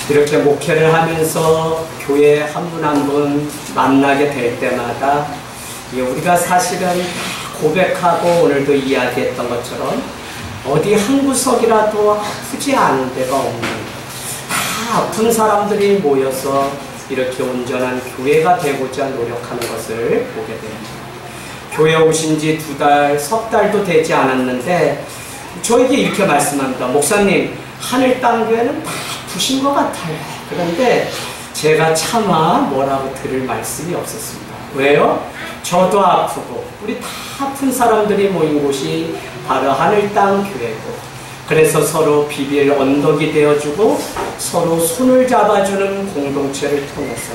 이렇게 목회를 하면서 교회 한 분 한 분 만나게 될 때마다 우리가 사실은 고백하고 오늘도 이야기했던 것처럼 어디 한 구석이라도 아프지 않은 데가 없는, 다 아픈 사람들이 모여서 이렇게 온전한 교회가 되고자 노력하는 것을 보게 됩니다. 교회 오신 지 2달, 석 달도 되지 않았는데 저에게 이렇게 말씀합니다. 목사님, 하늘 땅 교회는 다 아프신 것 같아요. 그런데 제가 차마 뭐라고 들을 말씀이 없었습니다. 왜요? 저도 아프고 우리 다 아픈 사람들이 모인 곳이 바로 하늘 땅 교회고, 그래서 서로 비빌 언덕이 되어주고 서로 손을 잡아주는 공동체를 통해서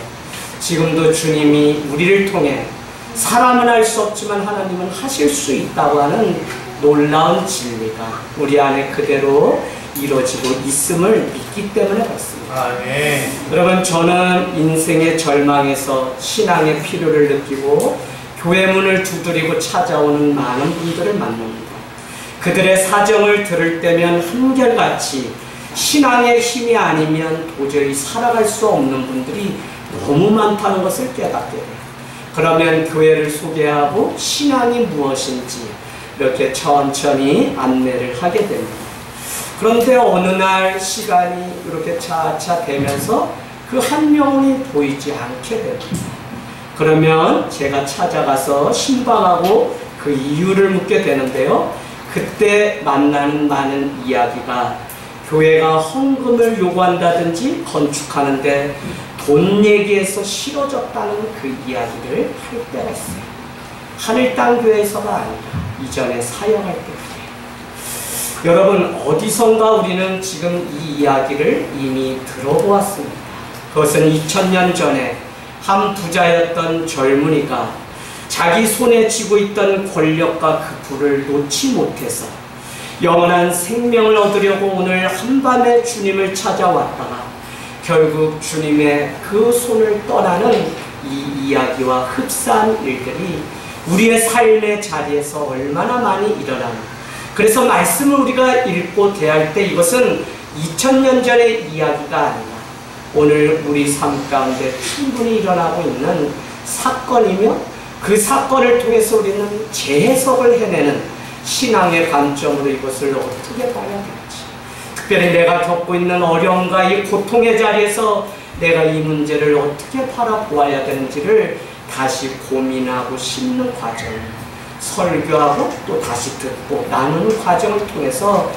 지금도 주님이 우리를 통해 사람은 할 수 없지만 하나님은 하실 수 있다고 하는 놀라운 진리가 우리 안에 그대로 이루어지고 있음을 믿기 때문에 그렇습니다. 네. 여러분, 저는 인생의 절망에서 신앙의 필요를 느끼고 교회 문을 두드리고 찾아오는 많은 분들을 만납니다. 그들의 사정을 들을 때면 한결같이 신앙의 힘이 아니면 도저히 살아갈 수 없는 분들이 너무 많다는 것을 깨닫게 돼요. 그러면 교회를 소개하고 신앙이 무엇인지 이렇게 천천히 안내를 하게 됩니다. 그런데 어느 날 시간이 이렇게 차차 되면서 그 한 영혼이 보이지 않게 됩니다. 그러면 제가 찾아가서 신방하고 그 이유를 묻게 되는데요. 그때 만나는 많은 이야기가 교회가 헌금을 요구한다든지 건축하는데 돈 얘기해서 싫어졌다는 그 이야기를 할 때가 있어요. 하늘 땅 교회에서가 아니라 이전에 사역할 때. 여러분, 어디선가 우리는 지금 이 이야기를 이미 들어보았습니다. 그것은 2000년 전에 한 부자였던 젊은이가 자기 손에 쥐고 있던 권력과 그 부를 놓지 못해서 영원한 생명을 얻으려고 오늘 한밤에 주님을 찾아왔다가 결국 주님의 그 손을 떠나는 이 이야기와 흡사한 일들이 우리의 삶의 자리에서 얼마나 많이 일어나는가. 그래서 말씀을 우리가 읽고 대할 때 이것은 2000년 전의 이야기가 아니라 오늘 우리 삶 가운데 충분히 일어나고 있는 사건이며 그 사건을 통해서 우리는 재해석을 해내는 신앙의 관점으로 이것을 어떻게 봐야 될지, 특별히 내가 겪고 있는 어려움과 이 고통의 자리에서 내가 이 문제를 어떻게 바라보아야 되는지를 다시 고민하고 심는 과정입니다. 설교하고 또 다시 듣고 나누는 과정을 통해서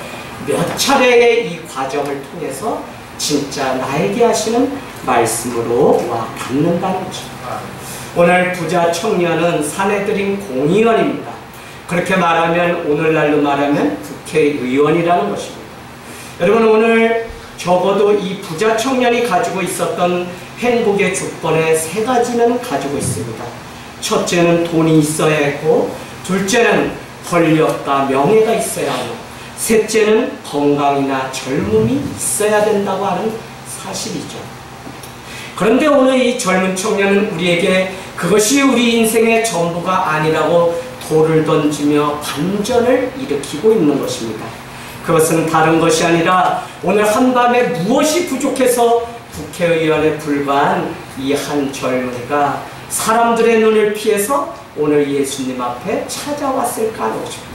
몇 차례의 이 과정을 통해서 진짜 나에게 하시는 말씀으로 와 닿는다는 것입니다. 오늘 부자 청년은 사내들인 공의원입니다. 그렇게 말하면 오늘날로 말하면 국회의원이라는 것입니다. 여러분, 오늘 적어도 이 부자 청년이 가지고 있었던 행복의 조건에 3가지는 가지고 있습니다. 첫째는 돈이 있어야 했고, 둘째는 권력과 명예가 있어야 하고, 셋째는 건강이나 젊음이 있어야 된다고 하는 사실이죠. 그런데 오늘 이 젊은 청년은 우리에게 그것이 우리 인생의 전부가 아니라고 돌을 던지며 반전을 일으키고 있는 것입니다. 그것은 다른 것이 아니라 오늘 한밤에 무엇이 부족해서 국회의원에 불과한 이 한 젊은이가 사람들의 눈을 피해서 오늘 예수님 앞에 찾아왔을까 하는 것입니다.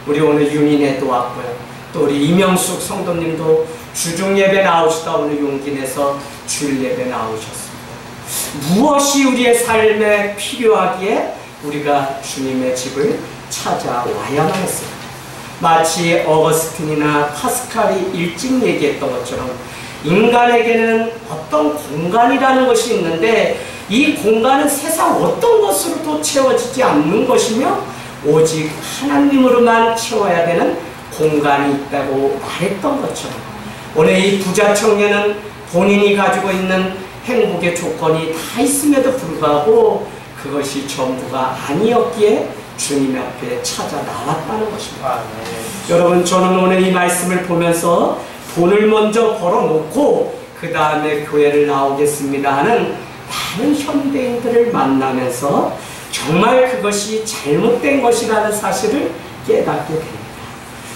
우리 오늘 윤인에도 왔고요. 또 우리 이명숙 성도님도 주중 예배 나오시다 오늘 용기 내서 주일 예배 나오셨습니다. 무엇이 우리의 삶에 필요하기에 우리가 주님의 집을 찾아와야만 했습니다. 마치 어거스틴이나 파스칼이 일찍 얘기했던 것처럼 인간에게는 어떤 공간이라는 것이 있는데 이 공간은 세상 어떤 것으로도 채워지지 않는 것이며 오직 하나님으로만 채워야 되는 공간이 있다고 말했던 것처럼 오늘 이 부자 청년은 본인이 가지고 있는 행복의 조건이 다 있음에도 불구하고 그것이 전부가 아니었기에 주님 앞에 찾아 나왔다는 것입니다. 여러분, 저는 오늘 이 말씀을 보면서 돈을 먼저 벌어놓고 그 다음에 교회를 나오겠습니다 하는 많은 현대인들을 만나면서 정말 그것이 잘못된 것이라는 사실을 깨닫게 됩니다.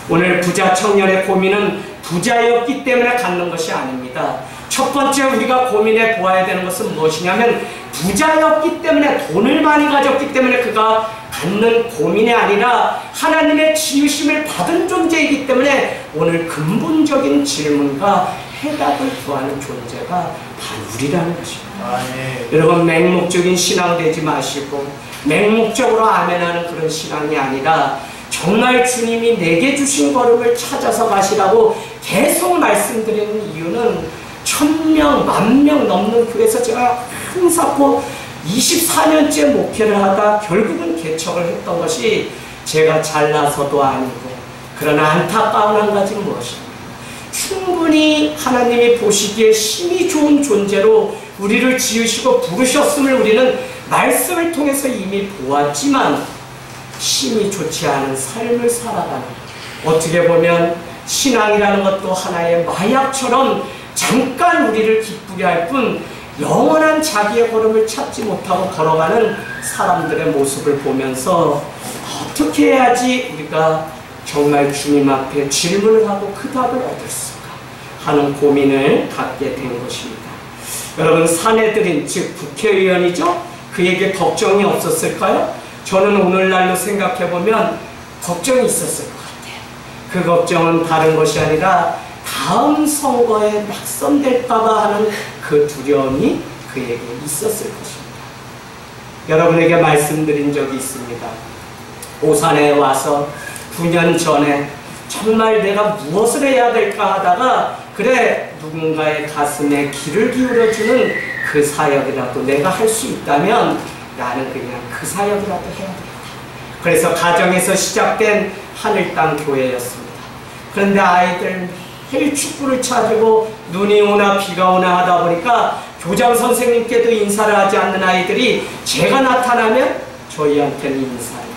오늘 부자 청년의 고민은 부자였기 때문에 갖는 것이 아닙니다. 첫 번째 우리가 고민해 보아야 되는 것은 무엇이냐면 부자였기 때문에, 돈을 많이 가졌기 때문에 그가 갖는 고민이 아니라 하나님의 지으심을 받은 존재이기 때문에 오늘 근본적인 질문과 해답을 구하는 존재가 바로 우리라는 것입니다. 여러분, 맹목적인 신앙 되지 마시고 맹목적으로 아멘하는 그런 신앙이 아니라 정말 주님이 내게 주신 걸음을 찾아서 가시라고 계속 말씀드리는 이유는 1000명, 10,000명 넘는 교회에서 제가 항상 24년째 목회를 하다 결국은 개척을 했던 것이 제가 잘나서도 아니고, 그러나 안타까운 한 가지는 무엇입니까? 충분히 하나님이 보시기에 힘이 좋은 존재로 우리를 지으시고 부르셨음을 우리는 말씀을 통해서 이미 보았지만 힘이 좋지 않은 삶을 살아가는, 어떻게 보면 신앙이라는 것도 하나의 마약처럼 잠깐 우리를 기쁘게 할 뿐 영원한 자기의 걸음을 찾지 못하고 걸어가는 사람들의 모습을 보면서 어떻게 해야지 우리가 정말 주님 앞에 질문을 하고 그 답을 얻을 수가 하는 고민을 갖게 된 것입니다. 여러분, 사내들인, 즉 국회의원이죠? 그에게 걱정이 없었을까요? 저는 오늘날로 생각해보면 걱정이 있었을 것 같아요. 그 걱정은 다른 것이 아니라 다음 선거에 낙선될까봐 하는 그 두려움이 그에게 있었을 것입니다. 여러분에게 말씀드린 적이 있습니다. 오산에 와서 9년 전에 정말 내가 무엇을 해야 될까 하다가, 그래, 누군가의 가슴에 귀를 기울여주는 그 사역이라도 내가 할 수 있다면 나는 그냥 그 사역이라도 해야 되겠다. 그래서 가정에서 시작된 하늘땅 교회였습니다. 그런데 아이들 매일 축구를 찾고 눈이 오나 비가 오나 하다 보니까 교장 선생님께도 인사를 하지 않는 아이들이 제가 나타나면 저희한테는 인사해요.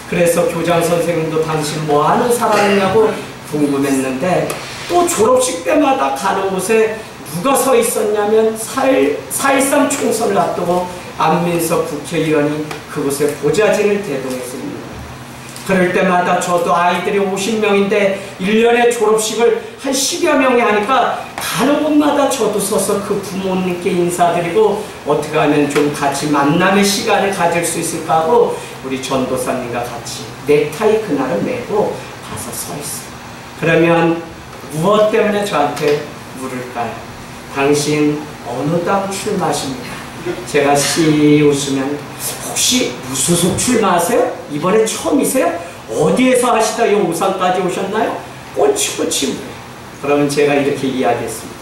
그래서 교장 선생님도 당신 뭐 하는 사람이냐고 궁금했는데, 또 졸업식 때마다 가는 곳에 누가 서 있었냐면 4.13 총선을 앞두고 안민석 국회의원이 그곳에 보좌진을 대동했습니다. 그럴 때마다 저도 아이들이 50명인데 1년에 졸업식을 한 10여 명이 하니까 가는 곳마다 저도 서서 그 부모님께 인사드리고 어떻게 하면 좀 같이 만남의 시간을 가질 수 있을까 하고 우리 전도사님과 같이 넥타이 그날은 메고 가서 서 있어요. 그러면 무엇 때문에 저한테 물을까요? 당신 어느 당 출마하십니까? 제가 씨 웃으면 혹시 무소속 출마하세요? 이번에 처음이세요? 어디에서 하시다 이 오산까지 오셨나요? 꼬치꼬치. 그러면 제가 이렇게 이야기했습니다.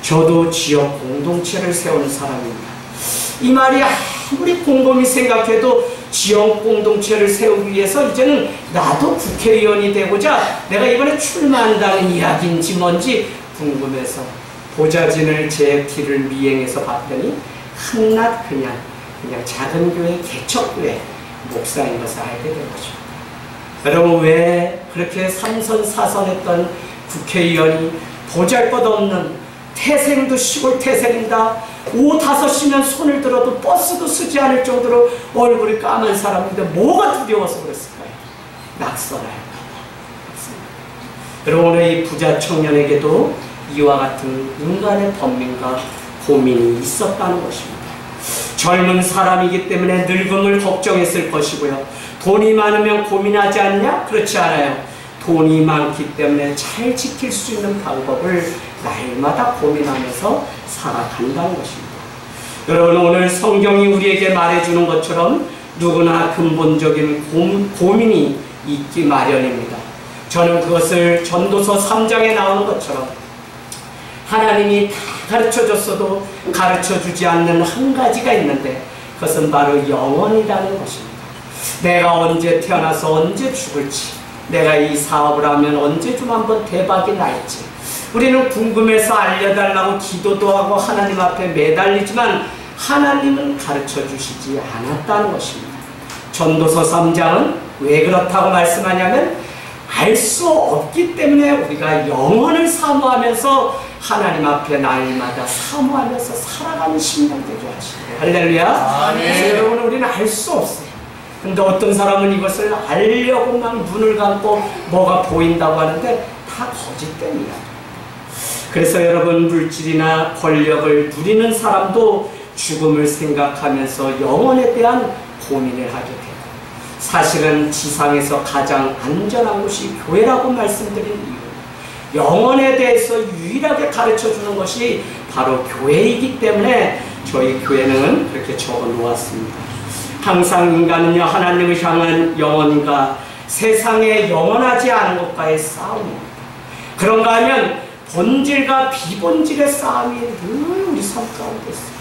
저도 지역 공동체를 세우는 사람입니다. 이 말이 아무리 곰곰이 생각해도 지역 공동체를 세우기 위해서 이제는 나도 국회의원이 되고자 내가 이번에 출마한다는 이야기인지 뭔지 궁금해서 보좌진을 제 길을 미행해서 봤더니 한낱 그냥 작은 교회, 개척교회 목사인 것을 알게 된 것입니다. 여러분, 왜 그렇게 삼선사선했던 국회의원이 보잘것없는, 태생도 시골 태생이다, 오후 5시면 손을 들어도 버스도 쓰지 않을 정도로 얼굴이 까만 사람인데 뭐가 두려워서 그랬을까요? 낙선할까봐. 여러분, 오늘 이 부자 청년에게도 이와 같은 인간의 번민과 고민이 있었다는 것입니다. 젊은 사람이기 때문에 늙음을 걱정했을 것이고요. 돈이 많으면 고민하지 않냐? 그렇지 않아요. 돈이 많기 때문에 잘 지킬 수 있는 방법을 날마다 고민하면서 살아간다는 것입니다. 여러분, 오늘 성경이 우리에게 말해주는 것처럼 누구나 근본적인 고민이 있기 마련입니다. 저는 그것을 전도서 3장에 나오는 것처럼 하나님이 다 가르쳐줬어도 가르쳐주지 않는 한 가지가 있는데 그것은 바로 영원이라는 것입니다. 내가 언제 태어나서 언제 죽을지, 내가 이 사업을 하면 언제 좀 한번 대박이 날지 우리는 궁금해서 알려달라고 기도도 하고 하나님 앞에 매달리지만 하나님은 가르쳐주시지 않았다는 것입니다. 전도서 3장은 왜 그렇다고 말씀하냐면 알 수 없기 때문에 우리가 영원을 사모하면서 하나님 앞에 날마다 사모하면서 살아가는 심령 되게 하시고, 할렐루야. 그래서 여러분, 우리는 알 수 없어요. 근데 어떤 사람은 이것을 알려고 막 눈을 감고 뭐가 보인다고 하는데 다 거짓된 이야기입니다. 그래서 여러분, 물질이나 권력을 누리는 사람도 죽음을 생각하면서 영혼에 대한 고민을 하게 돼요. 사실은 지상에서 가장 안전한 곳이 교회라고 말씀드린 이유, 영혼에 대해서 유일하게 가르쳐주는 것이 바로 교회이기 때문에 저희 교회는 그렇게 적어 놓았습니다. 항상 인간은요, 하나님을 향한 영혼과 세상에 영원하지 않은 것과의 싸움입니다. 그런가 하면 본질과 비본질의 싸움이 늘 우리 삶 가운데 있어요.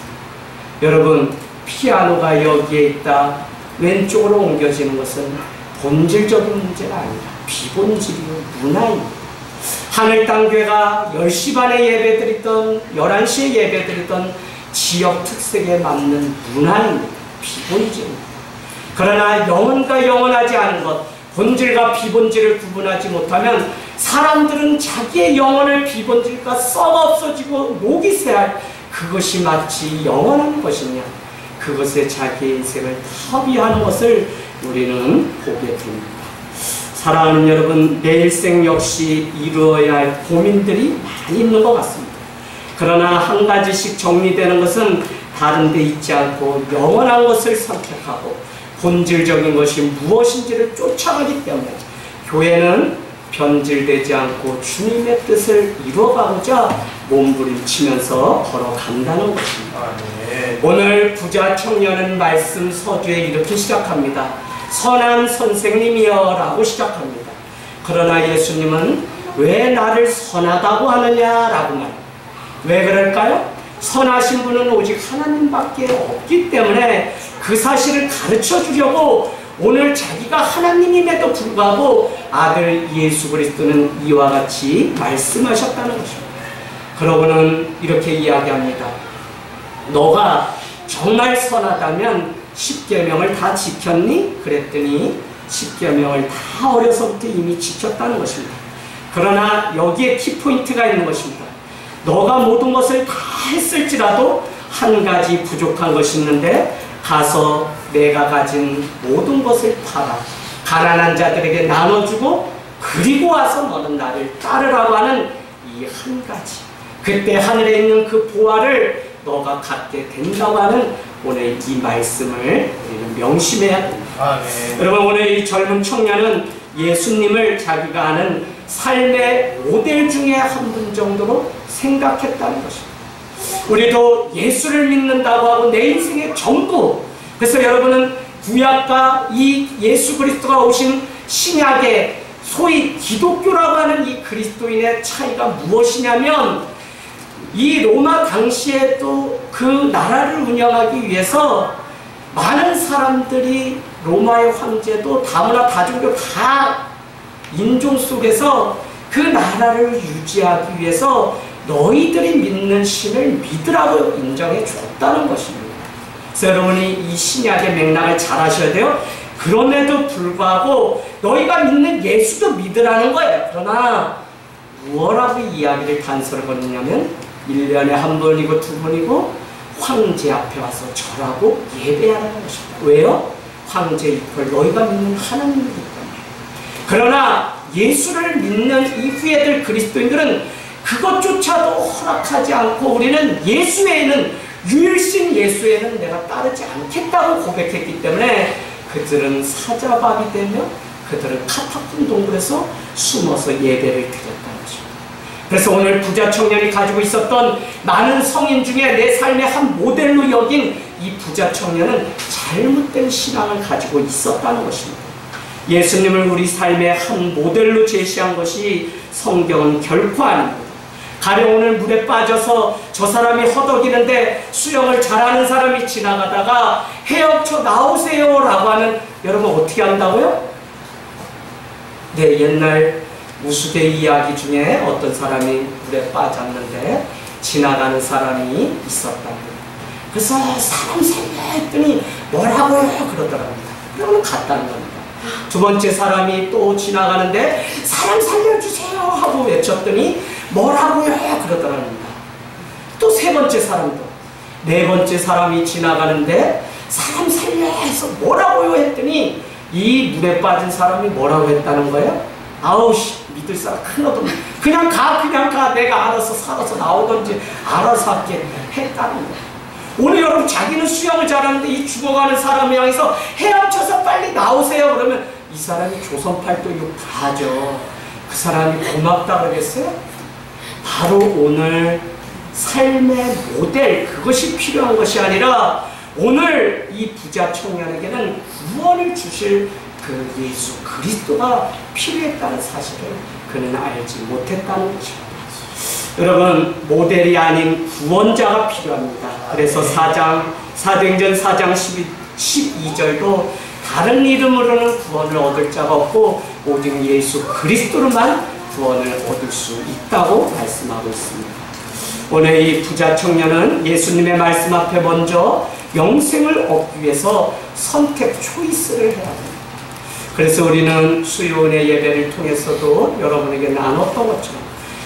여러분, 피아노가 여기에 있다 왼쪽으로 옮겨지는 것은 본질적인 문제가 아니라 비본질이요, 문화입니다. 하늘땅교회가 10시 반에 예배드리던 11시에 예배드리던 지역 특색에 맞는 문화입니다. 비본질입니다. 그러나 영혼과 영원하지 않은 것, 본질과 비본질을 구분하지 못하면 사람들은 자기의 영혼을 비본질과 썩어 없어지고 녹이 새할 그것이 마치 영원한 것이냐, 그것에 자기의 인생을 허비하는 것을 우리는 보게 됩니다. 사랑하는 여러분, 내 일생 역시 이루어야 할 고민들이 많이 있는 것 같습니다. 그러나 한 가지씩 정리되는 것은 다른 데 있지 않고 영원한 것을 선택하고 본질적인 것이 무엇인지를 쫓아가기 때문에 교회는 변질되지 않고 주님의 뜻을 이루어가고자 몸부림치면서 걸어간다는 것입니다. 오늘 부자 청년은 말씀 서두에 이렇게 시작합니다. 선한 선생님이여 라고 시작합니다. 그러나 예수님은 왜 나를 선하다고 하느냐라고 말합니다. 왜 그럴까요? 선하신 분은 오직 하나님밖에 없기 때문에 그 사실을 가르쳐 주려고 오늘 자기가 하나님임에도 불구하고 아들 예수 그리스도는 이와 같이 말씀하셨다는 것입니다. 그러고는 이렇게 이야기합니다. 너가 정말 선하다면 10계명을 다 지켰니? 그랬더니 10계명을 다 어려서부터 이미 지켰다는 것입니다. 그러나 여기에 키포인트가 있는 것입니다. 너가 모든 것을 다 했을지라도 한 가지 부족한 것이 있는데 가서 내가 가진 모든 것을 팔아 가난한 자들에게 나눠주고 그리고 와서 너는 나를 따르라고 하는 이 한 가지, 그때 하늘에 있는 그 보화를 너가 갖게 된다고 하는 오늘 이 말씀을 우리는 명심해야 됩니다. 네. 여러분, 오늘 이 젊은 청년은 예수님을 자기가 아는 삶의 모델 중에 한 분 정도로 생각했다는 것입니다. 우리도 예수를 믿는다고 하고 내 인생의 전부, 그래서 여러분은 구약과 이 예수 그리스도가 오신 신약의 소위 기독교라고 하는 이 그리스도인의 차이가 무엇이냐면, 이 로마 당시에 또 그 나라를 운영하기 위해서 많은 사람들이 로마의 황제도 다문화 다종교 다 인종 속에서 그 나라를 유지하기 위해서 너희들이 믿는 신을 믿으라고 인정해 줬다는 것입니다. 그래서 여러분이 이 신약의 맥락을 잘 아셔야 돼요. 그럼에도 불구하고 너희가 믿는 예수도 믿으라는 거예요. 그러나 무엇라고 이야기를 단서를 거느냐면 1년에 한 번이고 두 번이고 황제 앞에 와서 절하고 예배하라는 것입니다. 왜요? 황제 이퀄 너희가 믿는 하나님이기 때문에. 그러나 예수를 믿는 이 후예들 그리스도인들은 그것조차도 허락하지 않고 우리는 예수 외에는, 유일신 예수 외에는 내가 따르지 않겠다고 고백했기 때문에 그들은 사자밥이 되며 그들은 카타콤 동굴에서 숨어서 예배를 드렸다는 것입니다. 그래서 오늘 부자 청년이 가지고 있었던 많은 성인 중에 내 삶의 한 모델로 여긴 이 부자 청년은 잘못된 신앙을 가지고 있었다는 것입니다. 예수님을 우리 삶의 한 모델로 제시한 것이 성경은 결코 아닙니다. 가령 오늘 물에 빠져서 저 사람이 허덕이는데 수영을 잘하는 사람이 지나가다가 헤엄쳐 나오세요 라고 하면 여러분 어떻게 한다고요? 네, 옛날 우스개 이야기 중에 어떤 사람이 물에 빠졌는데 지나가는 사람이 있었답니다. 그래서 사람 살려 했더니 뭐라고요? 그러더랍니다. 그러면 갔다는 겁니다. 두 번째 사람이 또 지나가는데 사람 살려주세요 하고 외쳤더니 뭐라고요? 그러더랍니다. 또 세 번째 사람도, 네 번째 사람이 지나가는데 사람 살려 해서 뭐라고요? 했더니 이 물에 빠진 사람이 뭐라고 했다는 거예요? 아우 씨, 믿을 사람 큰일 없다. 그냥 가. 내가 알아서 살아서 나오든지 알아서 할게 했다는 거야. 오늘 여러분 자기는 수영을 잘하는데 이 죽어가는 사람을 향해서 헤엄쳐서 빨리 나오세요. 그러면 이 사람이 조선팔도 욕 다 하죠. 그 사람이 고맙다 그러겠어요? 바로 오늘 삶의 모델, 그것이 필요한 것이 아니라 오늘 이 부자 청년에게는 구원을 주실 그 예수 그리스도가 필요했다는 사실을 그는 알지 못했다는 것입니다. 여러분, 모델이 아닌 구원자가 필요합니다. 그래서 사도행전 4장 12절도 다른 이름으로는 구원을 얻을 자가 없고 오직 예수 그리스도로만 구원을 얻을 수 있다고 말씀하고 있습니다. 오늘 이 부자 청년은 예수님의 말씀 앞에 먼저 영생을 얻기 위해서 선택, 초이스를 해야 합니다. 그래서 우리는 수요은의 예배를 통해서도 여러분에게 나눴던 것처럼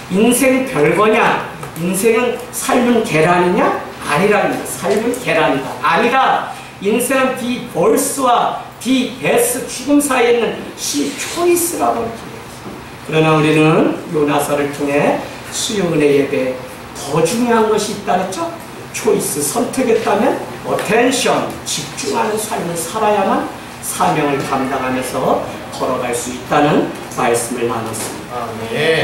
인생 별거냐? 인생은 삶은 계란이냐? 아니랍니다. 삶은 계란이다. 아니라 인생은 비볼스와 비데스, 죽음 사이에 있는 초이스라고 합니다. 그러나 우리는 요나서를 통해 수요은의 예배에 더 중요한 것이 있다 그랬죠? 초이스, 선택했다면 어텐션, 집중하는 삶을 살아야만 사명을 감당하면서 걸어갈 수 있다는 말씀을 나눴습니다. 네.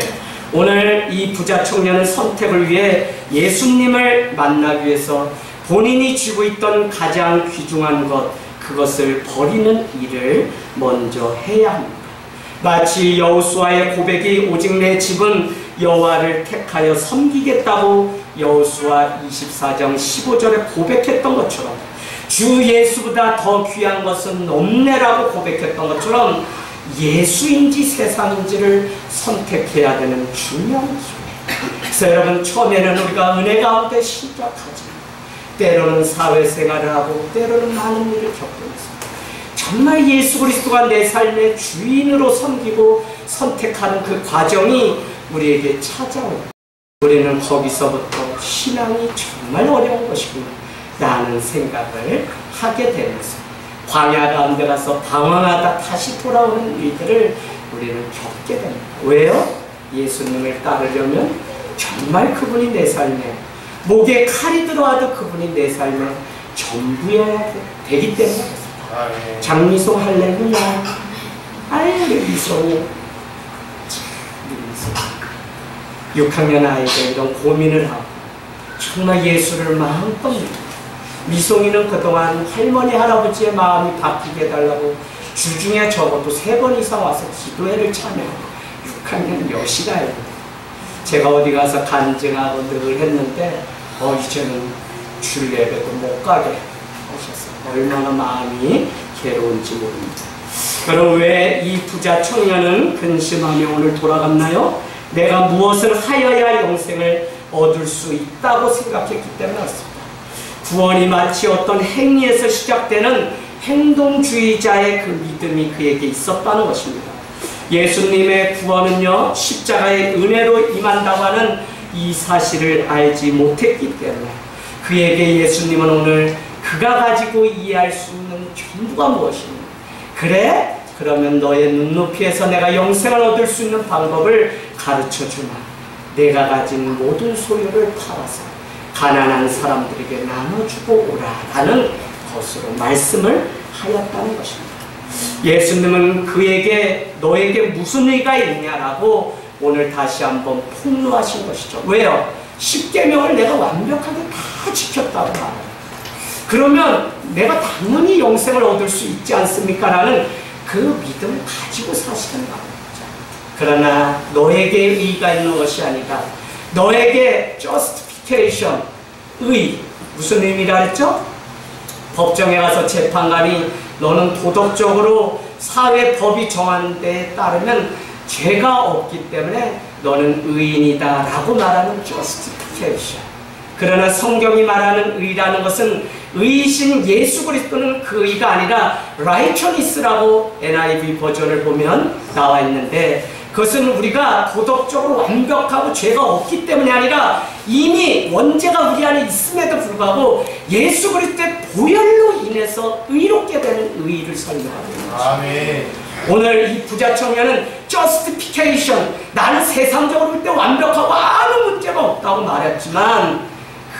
오늘 이 부자 청년은 선택을 위해 예수님을 만나기 위해서 본인이 쥐고 있던 가장 귀중한 것, 그것을 버리는 일을 먼저 해야 합니다. 마치 여호수아의 고백이 오직 내 집은 여호와를 택하여 섬기겠다고 여호수아 24장 15절에 고백했던 것처럼 주 예수보다 더 귀한 것은 없네라고 고백했던 것처럼 예수인지 세상인지를 선택해야 되는 중요한 기회. 그래서 여러분, 처음에는 우리가 은혜 가운데 시작하지만 때로는 사회생활을 하고 때로는 많은 일을 겪으면서 정말 예수 그리스도가 내 삶의 주인으로 섬기고 선택하는 그 과정이 우리에게 찾아옵니다. 우리는 거기서부터 신앙이 정말 어려운 것이구나 라는 생각을 하게 되면서 광야 가운데 가서 방황하다 다시 돌아오는 일들을 우리는 겪게 됩니다. 왜요? 예수님을 따르려면 정말 그분이 내 삶에, 목에 칼이 들어와도 그분이 내 삶의 전부여야 되기 때문에 그렇습니다. 장미송 할렐루야. 아유, 미송이 6학년 아이가 이런 고민을 하고 정말 예수를 마음껏 믿고, 미송이는 그동안 할머니 할아버지의 마음이 바뀌게 해달라고 주중에 적어도 3번 이상 와서 기도회를 참여하고 6학년 여시가예요. 제가 어디 가서 간증하고 늘 했는데 이제는 줄 예배도 못 가게 하셨어요. 얼마나 마음이 괴로운지 모릅니다. 그럼 왜 이 부자 청년은 근심하며 오늘 돌아갔나요? 내가 무엇을 하여야 영생을 얻을 수 있다고 생각했기 때문에 왔습니다. 구원이 마치 어떤 행위에서 시작되는 행동주의자의 그 믿음이 그에게 있었다는 것입니다. 예수님의 구원은요, 십자가의 은혜로 임한다고 하는 이 사실을 알지 못했기 때문에 그에게 예수님은 오늘 그가 가지고 이해할 수 있는 전부가 무엇입니까? 그래? 그러면 너의 눈높이에서 내가 영생을 얻을 수 있는 방법을 가르쳐주마. 내가 가진 모든 소유를 팔아서 가난한 사람들에게 나눠주고 오라라는 것으로 말씀을 하였다는 것입니다. 예수님은 그에게 너에게 무슨 의가 있냐라고 오늘 다시 한번 폭로하신 것이죠. 왜요? 10계명을 내가 완벽하게 다 지켰다고 말해요. 그러면 내가 당연히 영생을 얻을 수 있지 않습니까? 라는 그 믿음을 가지고 사시는 겁니다. 그러나 너에게 의가 있는 것이 아니라 너에게 justification, 의, 무슨 의미라 했죠? 법정에 가서 재판관이 너는 도덕적으로 사회 법이 정한 데에 따르면 죄가 없기 때문에 너는 의인이다 라고 말하는 justification. 그러나 성경이 말하는 의라는 것은 의이신 예수 그리스도는 그 의가 아니라 righteousness라고 NIV 버전을 보면 나와 있는데, 그것은 우리가 도덕적으로 완벽하고 죄가 없기 때문이 아니라 이미 원죄가 우리 안에 있음에도 불구하고 예수 그리스도의 보혈로 인해서 의롭게 되는 의의를 설명합니다. 아멘. 오늘 이 부자 청년은 justification, 나는 세상적으로 볼 때 완벽하고 아무 문제가 없다고 말했지만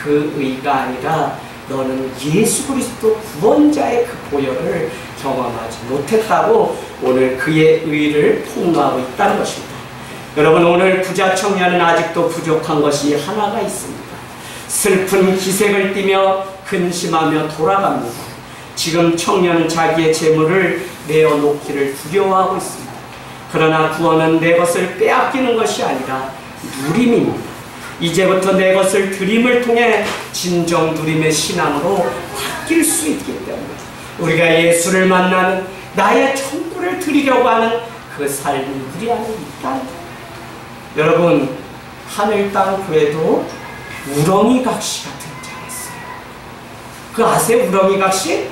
그 의가 아니라 너는 예수 그리스도 구원자의 그 보혈을 경험하지 못했다고 오늘 그의 의를 폭로하고 있다는 것입니다. 여러분, 오늘 부자 청년은 아직도 부족한 것이 하나가 있습니다. 슬픈 기색을 띠며 근심하며 돌아갑니다. 지금 청년은 자기의 재물을 내어놓기를 두려워하고 있습니다. 그러나 구원은 내 것을 빼앗기는 것이 아니라 누림입니다. 이제부터 내 것을 드림을 통해 진정 누림의 신앙으로 바뀔 수 있기 때문에 우리가 예수를 만나는 나의 전부를 드리려고 하는 그 삶이 우리 안에 있다. 여러분, 하늘 땅 교회도 우렁이 각시가 등장했어요. 그 아세요? 우렁이 각시?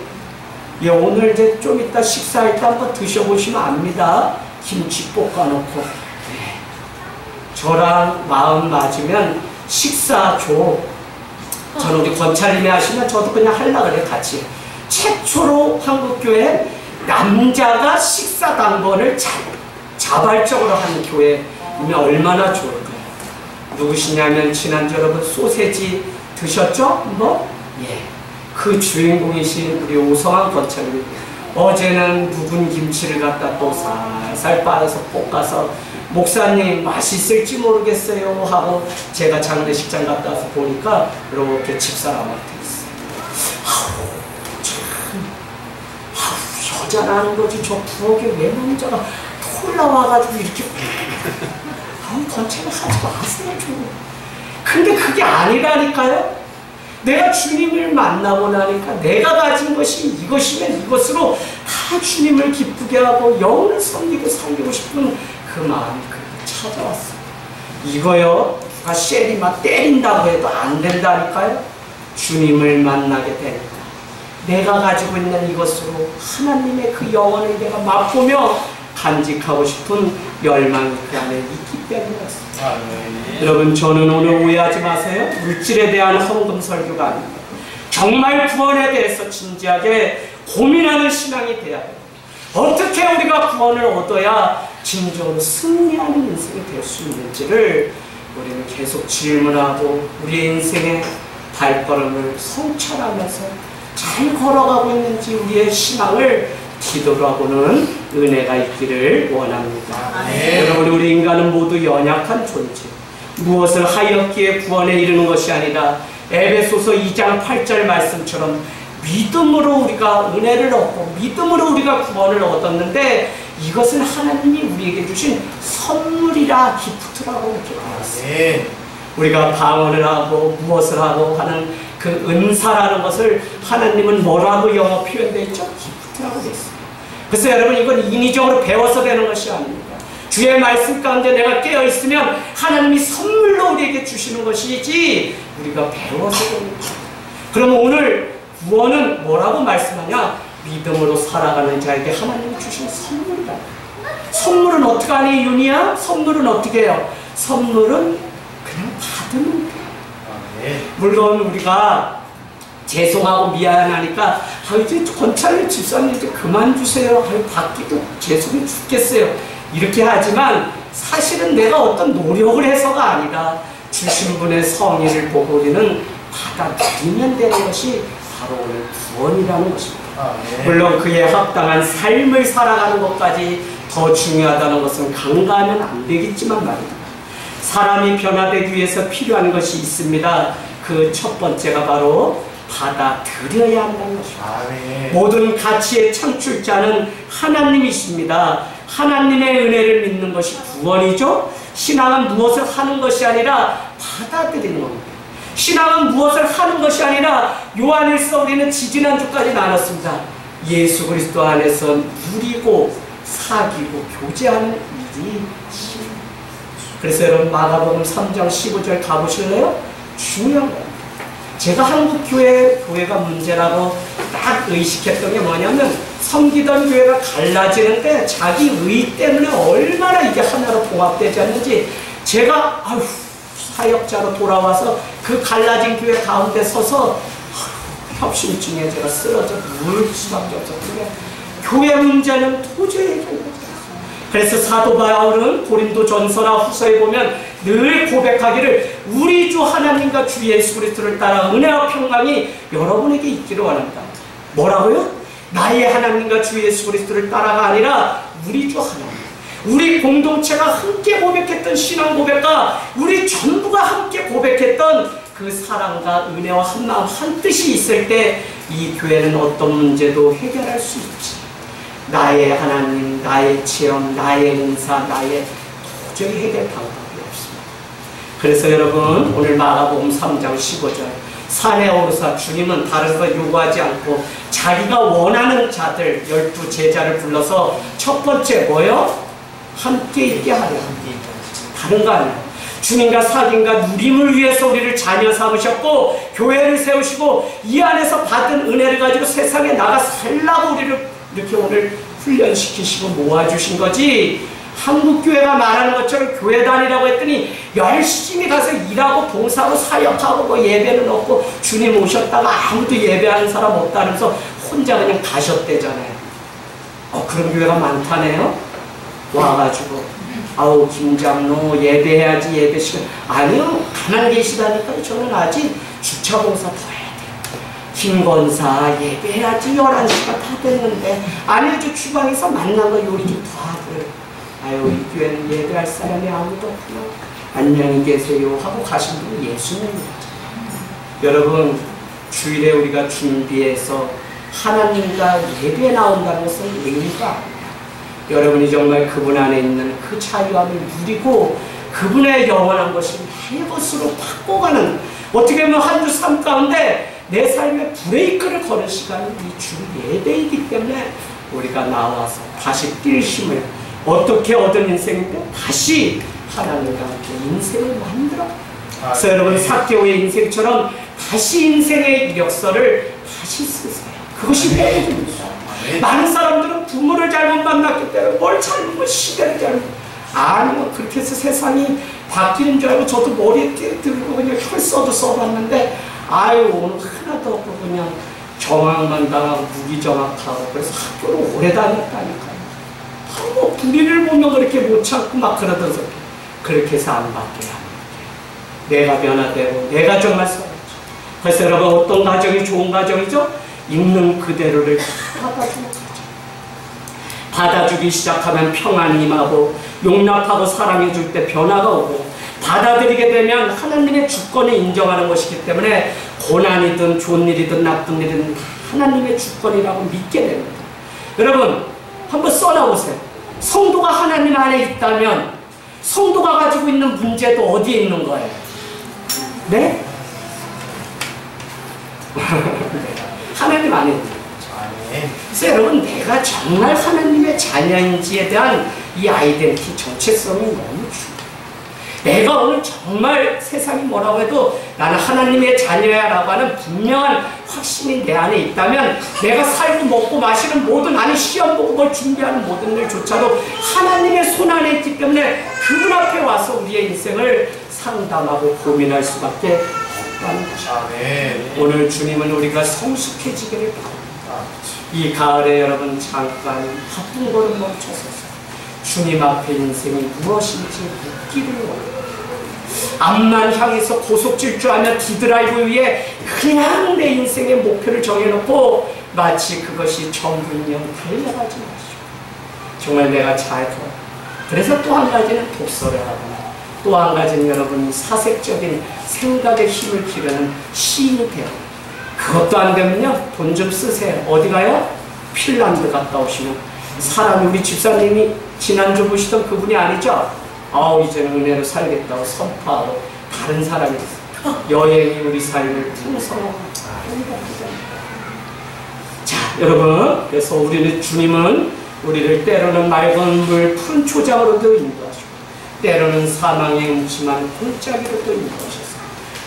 예, 오늘 이제 좀 이따 식사할 때 한번 드셔보시면 압니다. 김치 볶아놓고. 네. 저랑 마음 맞으면 식사 줘. 저는 우리 권찰님이 하시면 저도 그냥 하려고 그래요, 같이. 최초로 한국교회 남자가 식사 당번을 자발적으로 하는 교회이면 얼마나 좋을까요? 누구시냐면 지난주 여러분 소세지 드셨죠? 뭐? 예. 그 주인공이신 우리 오성환 권찰님. 어제는 묵은 김치를 갖다 또 살살 빨아서 볶아서 목사님 맛있을지 모르겠어요 하고 제가 장례식장 갔다 와서 보니까 이렇게 집사람한테 있어요. 아우, 여자라는 거지 저 부엌에 왜 남자가 올라와가지고 이렇게 권찰을 하지 마세요 좀. 근데 그게 아니라니까요. 내가 주님을 만나고 나니까 내가 가진 것이 이것이면 이것으로 다 주님을 기쁘게 하고 영을 섬기고 살리고 싶은 그 마음이 찾아왔어요. 이거요, 누가 쉐리 막 때린다고 해도 안 된다니까요. 주님을 만나게 됩니다. 내가 가지고 있는 이것으로 하나님의 그 영혼을 내가 맛보며 간직하고 싶은 열망이 그 안에 있기 때문이었습니다. 여러분, 저는 오늘 오해하지 마세요. 물질에 대한 헌금 설교가 아닙니다. 정말 구원에 대해서 진지하게 고민하는 신앙이 돼야 돼요. 어떻게 우리가 구원을 얻어야 진정으로 승리하는 인생이 될 수 있는지를 우리는 계속 질문하고 우리의 인생의 발걸음을 성찰하면서 잘 걸어가고 있는지 우리의 신앙을 뒤돌아보는 은혜가 있기를 원합니다. 여러분, 우리 인간은 모두 연약한 존재. 무엇을 하였기에 구원에 이르는 것이 아니라 에베소서 2장 8절 말씀처럼 믿음으로 우리가 은혜를 얻고 믿음으로 우리가 구원을 얻었는데 이것은 하나님이 우리에게 주신 선물이라 기프트라고 이렇게 되었어요. 우리가 방언을 하고 무엇을 하고 하는 그 은사라는 것을 하나님은 뭐라고 영어 표현되어 있죠? 기프트라고 되어 있어요. 그래서 여러분, 이건 인위적으로 배워서 되는 것이 아닙니다. 주의 말씀 가운데 내가 깨어있으면 하나님이 선물로 우리에게 주시는 것이지 우리가 배워서 됩니다. 그러면 오늘 구원은 뭐라고 말씀하냐? 믿음으로 살아가는 자에게 하나님이 주신 선물이다. 선물은 어떻게 하니, 윤희야? 선물은 어떻게 해요? 선물은 그냥 받으면 돼요. 물론 우리가 죄송하고 미안하니까 이제 권찰 집사님 이제 그만 주세요. 받기도 죄송해 죽겠어요. 이렇게 하지만 사실은 내가 어떤 노력을 해서가 아니라 주신 분의 성의를 보고 우리는 받아들이면 되는 것이 바로 오늘 구원이라는 것입니다. 물론 그에 합당한 삶을 살아가는 것까지 더 중요하다는 것은 강조하면 안 되겠지만 말입니다. 사람이 변화되기 위해서 필요한 것이 있습니다. 그 첫 번째가 바로 받아들여야 한다는 것입니다. 모든 가치의 창출자는 하나님이십니다. 하나님의 은혜를 믿는 것이 구원이죠. 신앙은 무엇을 하는 것이 아니라 받아들이는 겁니다. 신앙은 무엇을 하는 것이 아니라 요한일서 우리는 지지난주까지 나눴습니다. 예수 그리스도 안에서 누리고 사귀고 교제하는 일이 신앙입니다. 그래서 여러분, 마가복음 3장 15절 가보실래요? 중요한 겁니다. 제가 한국교회가 문제라고 딱 의식했던 게 뭐냐면 섬기던 교회가 갈라지는데 자기 의 때문에 얼마나 이게 하나로 봉합되지 않는지 제가 사역자로 돌아와서 그 갈라진 교회 가운데 서서 협심증에 제가 쓰러져 누울 수밖에 없었는데 교회 문제는 도저히 해결되지 않았어요. 그래서 사도 바울은 고린도전서나 후서에 보면 늘 고백하기를 우리 주 하나님과 주 예수 그리스도를 따라 은혜와 평강이 여러분에게 있기를 원한다. 뭐라고요? 나의 하나님과 주 예수 그리스도를 따라가 아니라 우리 주 하나님, 우리 공동체가 함께 고백했던 신앙 고백과 우리 전부가 함께 고백했던 그 사랑과 은혜와 한마음 한뜻이 있을 때 이 교회는 어떤 문제도 해결할 수 있지. 나의 하나님, 나의 체험, 나의 은사, 나의 도저히 해결 방법이 없습니다. 그래서 여러분 오늘 마가복음 3장 15절 산에 오르사 주님은 다른 거 요구하지 않고 자기가 원하는 자들 12 제자를 불러서 첫 번째 뭐요? 함께 있게 하려. 다른 거 아니에요. 주님과 사귐과 누림을 위해서 우리를 자녀 삼으셨고 교회를 세우시고 이 안에서 받은 은혜를 가지고 세상에 나가 살라고 우리를 이렇게 오늘 훈련시키시고 모아주신 거지. 한국교회가 말하는 것처럼 교회 다니라고 했더니 열심히 가서 일하고 봉사하고 사역하고 뭐 예배는 없고 주님 오셨다가 아무도 예배하는 사람 없다면서 혼자 그냥 가셨대잖아요. 그런 교회가 많다네요. 와가지고 아우 김장로 예배해야지 예배 시간. 아니요, 가만히 계시다니까요. 저는 아직 주차 봉사 더 해야 돼요. 김건사 예배해야지 11시가 다 됐는데 아니 저 주방에서 만난 거 요리 좀 더 하고요. 아유 이 교회는 예배할 사람이 아무도 없구나. 안녕히 계세요 하고 가신 분이 예수님입니다. 여러분 주일에 우리가 준비해서 하나님과 예배 나온다는 것은 의미가 아닙니다. 여러분이 정말 그분 안에 있는 그 자유함을 누리고 그분의 영원한 것을 나의 것으로 바꿔가는, 어떻게 보면 한 주 삶 가운데 내 삶의 브레이크를 거는 시간이 이 주 예배이기 때문에 우리가 나와서 다시 뛸 힘을, 어떻게 얻은 인생인데 다시 하나님과 함께 인생을 만들어. 그래서 여러분 사개오의 인생처럼 다시 인생의 이력서를 다시 쓰세요. 그것이 회복입니다. 많은 사람들은 부모를 잘못 만났기 때문에 뭘 잘못, 시대를 잘못. 아니요, 그렇게 해서 세상이 바뀌는 줄 알고 저도 머리에 들고 그냥 혈서도 써봤는데 아유 오늘 하나도 없고 그냥 정학만 당하고 무기정학하고 그래서 학교를 오래 다녔다니까요. 뭐 불의를 보면 그렇게 못 참고 막 그러면서 그렇게 해서 안 바뀌어요. 내가 변화되고 내가 정말 살았죠. 그래서 여러분 어떤 가정이 좋은 가정이죠? 있는 그대로를 받아주는 거죠. 받아주기 시작하면 평안이 임하고 용납하고 사랑해줄 때 변화가 오고 받아들이게 되면 하나님의 주권을 인정하는 것이기 때문에 고난이든 좋은 일이든 나쁜 일이든 하나님의 주권이라고 믿게 됩니다. 여러분 한번 써놔보세요. 성도가 하나님 안에 있다면 성도가 가지고 있는 문제도 어디에 있는 거예요? 네? 하나님 안에 있는 거죠. 그래서 여러분 내가 정말 하나님의 자녀인지에 대한 이 아이덴티티 정체성이 너무 중요해요. 내가 오늘 정말 세상이 뭐라고 해도 나는 하나님의 자녀야 라고 하는 분명한 확신이 내 안에 있다면 내가 살고 먹고 마시는 모든, 아니 시험 보고 뭘 준비하는 모든 일조차도 하나님의 손 안에 있기 때문에 그분 앞에 와서 우리의 인생을 상담하고 고민할 수밖에 없다는 것입니다. 오늘 주님은 우리가 성숙해지기를 바랍니다. 이 가을에 여러분 잠깐 바쁜 걸음 멈춰서서 주님 앞에 인생이 무엇인지 묻기를 원합니다. 앞만 향해서 고속질주하며 디드라이브 위에 그냥 내 인생의 목표를 정해놓고 마치 그것이 전부인형 달려가지 마시고 정말 내가 잘 더. 그래서 또 한 가지는 독서를 하거나 또 한 가지는 여러분이 사색적인 생각의 힘을 기르는 시인이 되어. 그것도 안 되면요 돈 좀 쓰세요. 어디 가요? 핀란드 갔다 오시면 사람이, 우리 집사님이 지난주 보시던 그분이 아니죠? 아우 이제는 은혜로 살겠다고 선포하고 다른 사람이 됐어요. 여행이 우리 삶을 풍성하고. 자 여러분, 그래서 우리는 주님은 우리를 때로는 맑은 물 푸른 초장으로도 인도하시고 때로는 사망의 음침한 골짜기로도 인도하셔서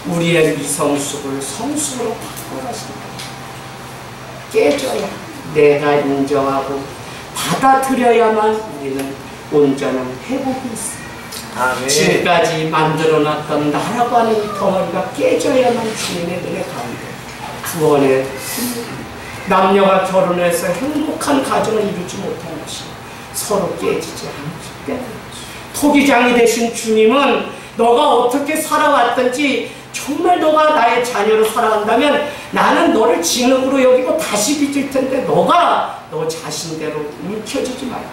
우리의 미성숙을 성숙으로 바꿔가십니다. 깨져야, 내가 인정하고 받아들여야만 우리는 온전한 회복이 있습니다. 지금까지 만들어놨던 나라고 하는 이 덩어리가 깨져야만 주님의 은혜 가운데 구원의 남녀가 결혼해서 행복한 가정을 이루지 못하는 것이 서로 깨지지 않기 때문에. 토기장이 되신 주님은 너가 어떻게 살아왔든지 정말 너가 나의 자녀로 살아간다면 나는 너를 진흙으로 여기고 다시 빚을 텐데 너가 너 자신대로 움켜쥐지 말고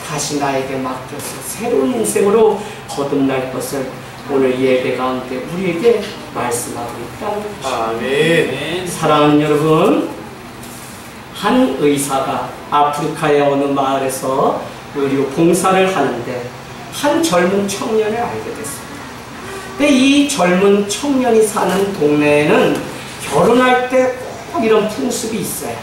다시 나에게 맡겨서 새로운 인생으로 거듭날 것을 오늘 예배 가운데 우리에게 말씀하고 있다는 것입니다. 아멘. 사랑하는 여러분, 한 의사가 아프리카의 어느 마을에서 의료 봉사를 하는데 한 젊은 청년을 알게 됐습니다. 근데 이 젊은 청년이 사는 동네에는 결혼할 때 꼭 이런 풍습이 있어요.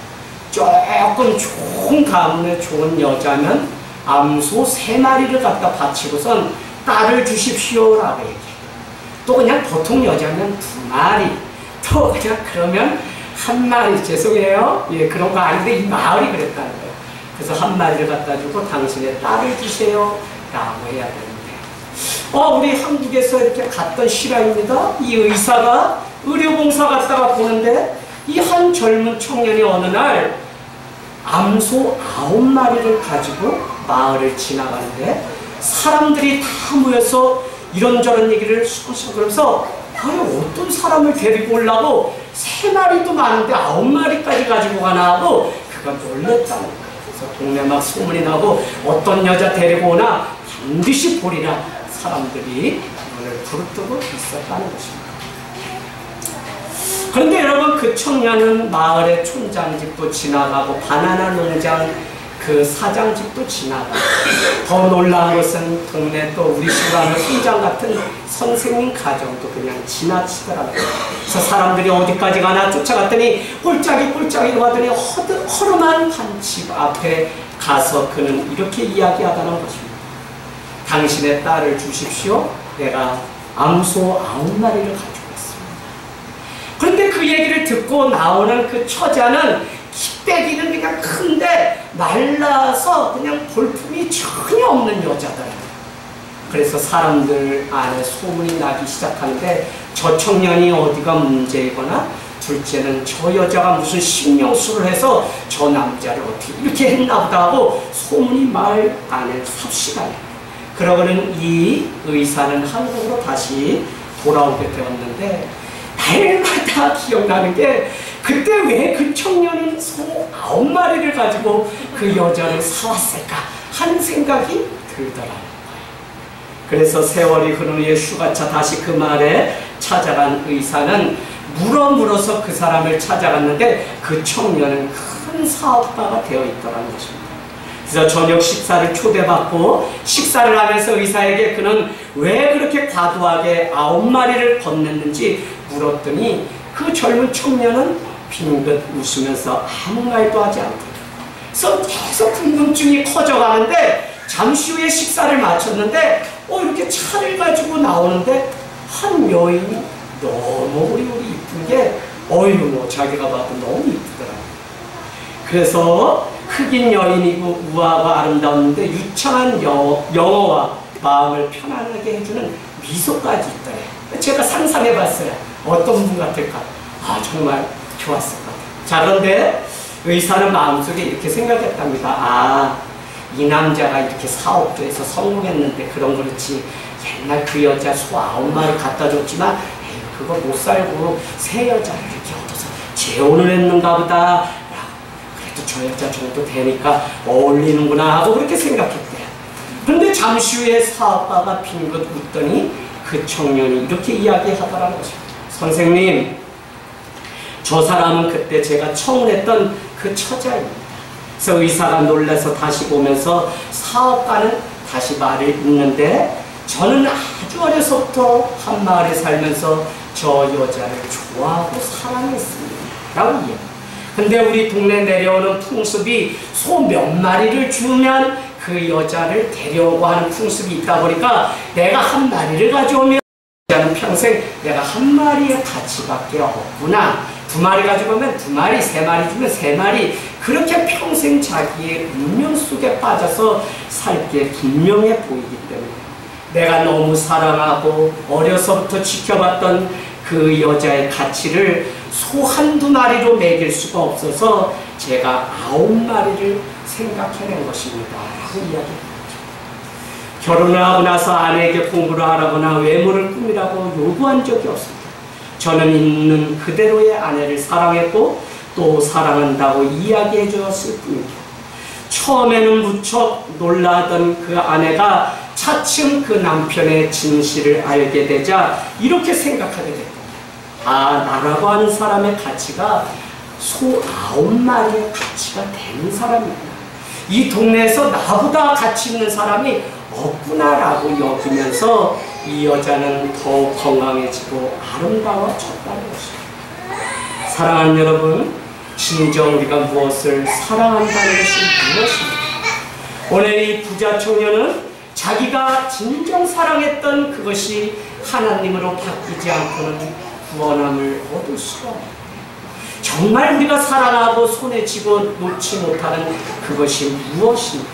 조금 좋은 가문에 좋은 여자면 암소 3마리를 갖다 바치고선 딸을 주십시오라고 얘기해요. 또 그냥 보통 여자면 2마리, 또 그냥 그러면 1마리, 죄송해요. 예, 그런 거 아닌데 이 마을이 그랬다는 거예요. 그래서 1마리를 갖다 주고 당신의 딸을 주세요 라고 해야 되는데 우리 한국에서 이렇게 갔던 실화입니다. 이 의사가 의료봉사 갔다가 보는데 이 한 젊은 청년이 어느 날 암소 9마리를 가지고 마을을 지나가는데 사람들이 다 모여서 이런저런 얘기를 쏘셔 그러면서 아니 어떤 사람을 데리고 오려고 3마리도 많은데 9마리까지 가지고 가나 하고 그가 놀랬다는 거예요. 그래서 동네 막 소문이 나고 어떤 여자 데리고 오나 반드시 보리라 사람들이 눈을 부릅뜨고 있었다는 것입니다. 그런데 여러분 그 청년은 마을의 촌장집도 지나가고 바나나 농장 그 사장집도 지나가고 더 놀라운 것은 동네 또 우리 시간의 훈장 같은 선생님 가정도 그냥 지나치더라고요. 그래서 사람들이 어디까지 가나 쫓아갔더니 꼴짝이로 가더니 허름한 한 집 앞에 가서 그는 이렇게 이야기하다는 것입니다. 당신의 딸을 주십시오. 내가 암소 9마리를 가지고 왔습니다. 그런데 그 얘기를 듣고 나오는 그 처자는 키빼기는 그냥 큰데 말라서 그냥 볼품이 전혀 없는 여자다. 그래서 사람들 안에 소문이 나기 시작하는데 저 청년이 어디가 문제이거나 둘째는 저 여자가 무슨 신명수를 해서 저 남자를 어떻게 이렇게 했나 보다 하고 소문이 마을 안에 삽시간에. 그러고는 이 의사는 한국으로 다시 돌아오게 되었는데 날마다 기억나는 게 그때 왜 그 청년은 소 9마리를 가지고 그 여자를 사왔을까 하는 생각이 들더라고요. 그래서 세월이 흐른 후에 휴가차 다시 그 마을에 찾아간 의사는 물어서 그 사람을 찾아갔는데 그 청년은 큰 사업가가 되어 있더라는 것입니다. 그래서 저녁 식사를 초대받고 식사를 하면서 의사에게 그는 왜 그렇게 과도하게 9마리를 건넸는지 물었더니 그 젊은 청년은 빙긋 웃으면서 아무 말도 하지 않고 그래서 계속 궁금증이 커져가는데 잠시 후에 식사를 마쳤는데 이렇게 차를 가지고 나오는데 한 여인이 너무 우리 이쁜 게 자기가 봐도 너무 이쁘더라고요. 그래서 흑인 여인이고 우아하고 아름다웠는데 유창한 영어와 마음을 편안하게 해주는 미소까지 있더래. 제가 상상해봤어요. 어떤 분 같을까? 정말 좋았을 것 같아요. 자, 그런데 의사는 마음속에 이렇게 생각했답니다. 이 남자가 이렇게 사업도 해서 성공했는데 그런 그렇지 옛날 그 여자 소 9마리 갖다 줬지만 그거 못 살고 새 여자를 이렇게 얻어서 재혼을 했는가 보다. 그래도 저 여자 정도 되니까 어울리는구나 하고 그렇게 생각했대요. 그런데 잠시 후에 사업가가 빙긋 웃더니 그 청년이 이렇게 이야기하더라는 것입니다. 선생님, 저 사람은 그때 제가 청혼했던 그 처자입니다. 그래서 의사가 놀라서 다시 보면서 사업가는 다시 말을 잇는데 저는 아주 어려서부터 한 마을에 살면서 저 여자를 좋아하고 사랑했습니다 라고 이야기해요. 근데 우리 동네 내려오는 풍습이 소 몇 마리를 주면 그 여자를 데려오고 하는 풍습이 있다 보니까 내가 1마리를 가져오면 여자는 평생 내가 1마리의 가치밖에 없구나. 2마리 가져오면 2마리, 3마리 주면 3마리. 그렇게 평생 자기의 운명 속에 빠져서 살게 분명해 보이기 때문에 내가 너무 사랑하고 어려서부터 지켜봤던 그 여자의 가치를 소 1~2마리로 매길 수가 없어서 제가 9마리를 생각해낸 것입니다. 라고 이야기합니다. 결혼을 하고 나서 아내에게 공부를 하라거나 외모를 꾸미라고 요구한 적이 없습니다. 저는 있는 그대로의 아내를 사랑했고 또 사랑한다고 이야기해 주었을 뿐입니다. 처음에는 무척 놀라던 그 아내가 차츰 그 남편의 진실을 알게 되자 이렇게 생각하게 됩니다. 아, 나라고 하는 사람의 가치가 소 9마리의 가치가 되는 사람이구나. 이 동네에서 나보다 가치 있는 사람이 없구나라고 여기면서 이 여자는 더욱 건강해지고 아름다워졌다는 것입니다. 사랑하는 여러분, 진정 우리가 무엇을 사랑한다는 것이 무엇입니까? 오늘 이 부자 청년은 자기가 진정 사랑했던 그것이 하나님으로 바뀌지 않고는 구원함을 얻을 수가 없습니다. 정말 우리가 사랑하고 손에 쥐고 놓지 못하는 그것이 무엇인가?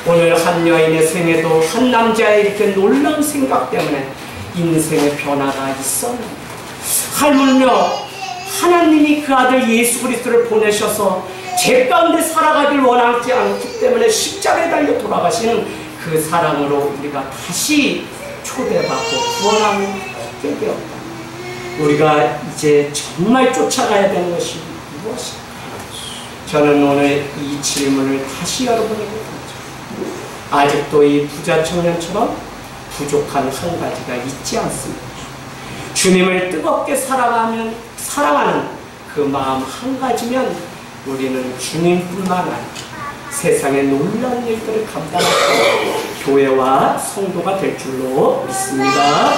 오늘 한 여인의 생에도 한 남자의 이렇게 놀라운 생각 때문에 인생의 변화가 있었는데, 하물며 하나님이 그 아들 예수 그리스도를 보내셔서 죄 가운데 살아가길 원하지 않기 때문에 십자가에 달려 돌아가시는 그 사랑으로 우리가 다시 초대받고 구원함을 얻게 되었다. 우리가 이제 정말 쫓아가야 되는 것이 무엇일까? 저는 오늘 이 질문을 다시 여러분에게 던져요. 아직도 이 부자 청년처럼 부족한 한 가지가 있지 않습니다. 주님을 뜨겁게 사랑하는 그 마음 한 가지면 우리는 주님뿐만 아니라 세상의 놀라운 일들을 감당하고 교회와 성도가 될 줄로 믿습니다.